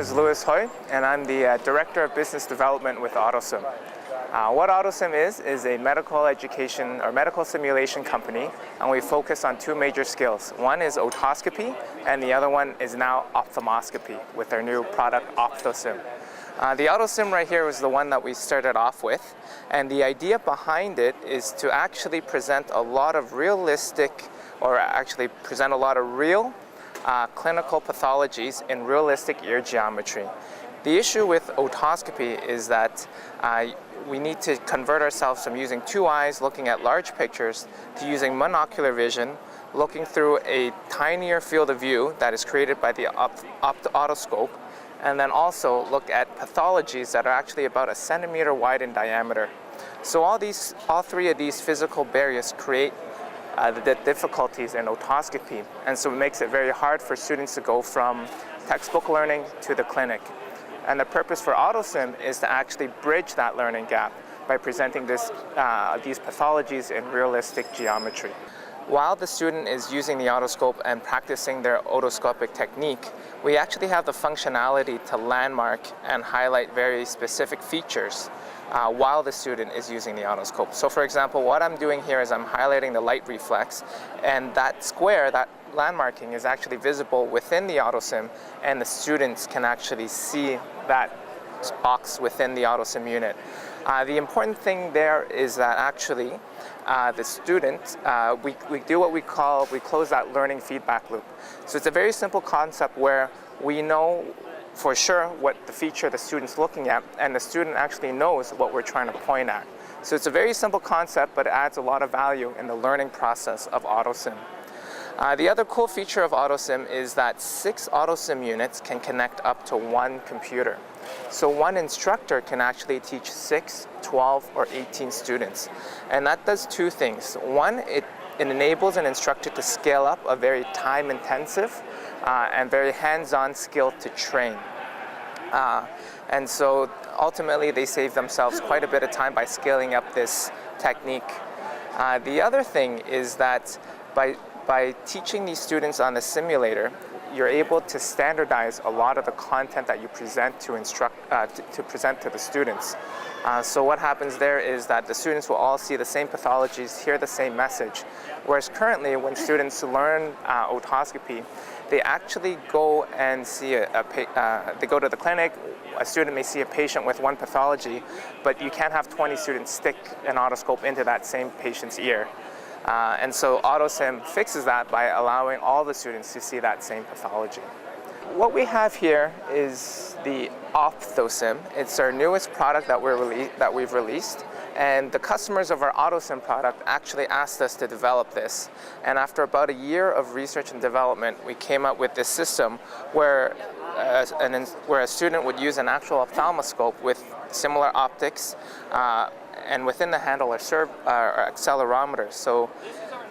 is Louis Hoy, and I'm the Director of Business Development with OphthoSim. What OphthoSim is a medical education or medical simulation company, and we focus on two major skills. One is otoscopy, and the other one is now ophthalmoscopy with our new product OphthoSim. The OphthoSim right here was the one that we started off with, and the idea behind it is to actually present a lot of real clinical pathologies in realistic ear geometry. The issue with otoscopy is that we need to convert ourselves from using two eyes looking at large pictures to using monocular vision, looking through a tinier field of view that is created by the otoscope, and then also look at pathologies that are actually about a centimeter wide in diameter. So all three of these physical barriers create the difficulties in otoscopy, and so it makes it very hard for students to go from textbook learning to the clinic. And the purpose for OphthoSim is to actually bridge that learning gap by presenting these pathologies in realistic geometry. While the student is using the otoscope and practicing their otoscopic technique, we actually have the functionality to landmark and highlight very specific features while the student is using the otoscope. So for example, what I'm doing here is I'm highlighting the light reflex, and that square, that landmarking, is actually visible within the OphthoSim, and the students can actually see that box within the OphthoSim unit. The important thing there is that actually the student, we do what we close that learning feedback loop. So it's a very simple concept where we know for sure what the feature the student's looking at, and the student actually knows what we're trying to point at. So it's a very simple concept, but it adds a lot of value in the learning process of OphthoSim. The other cool feature of OphthoSim is that 6 OphthoSim units can connect up to one computer. So one instructor can actually teach 6, 12, or 18 students. And that does two things. One, it enables an instructor to scale up a very time-intensive and very hands-on skill to train. And so ultimately they save themselves quite a bit of time by scaling up this technique. The other thing is that by teaching these students on the simulator, you're able to standardize a lot of the content that you present to present to the students. So what happens there is that the students will all see the same pathologies, hear the same message. Whereas currently, when students learn otoscopy, they actually go and see they go to the clinic. A student may see a patient with one pathology, but you can't have 20 students stick an otoscope into that same patient's ear. And so OphthoSim fixes that by allowing all the students to see that same pathology. What we have here is the OphthoSim. It's our newest product that we've released. And the customers of our OphthoSim product actually asked us to develop this. And after about a year of research and development, we came up with this system where a student would use an actual ophthalmoscope with similar optics, and within the handle are accelerometers. So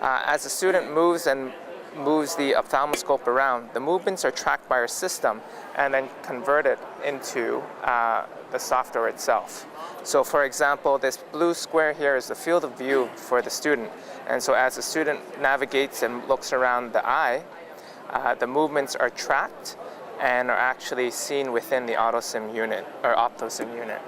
as the student moves the ophthalmoscope around, the movements are tracked by our system and then converted into the software itself. So for example, this blue square here is the field of view for the student. And so as the student navigates and looks around the eye, the movements are tracked and are actually seen within the OphthoSim unit or OphthoSim unit.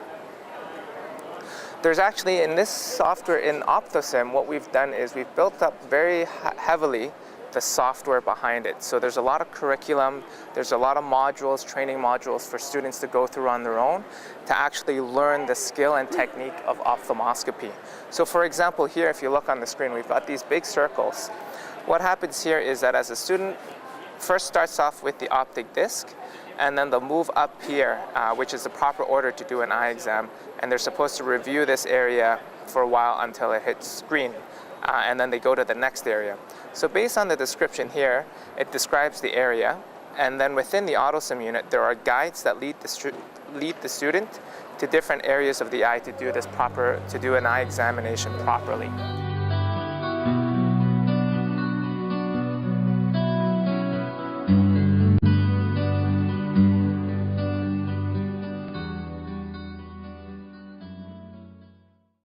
There's actually, in this software in OphthoSim, what we've done is we've built up very heavily the software behind it. So there's a lot of curriculum, there's a lot of modules, training modules for students to go through on their own to actually learn the skill and technique of ophthalmoscopy. So for example, here, if you look on the screen, we've got these big circles. What happens here is that as a student first starts off with the optic disc, and then they'll move up here, which is the proper order to do an eye exam, and they're supposed to review this area for a while until it hits green, and then they go to the next area. So based on the description here, it describes the area, and then within the OphthoSim unit, there are guides that lead the student to different areas of the eye to do an eye examination properly.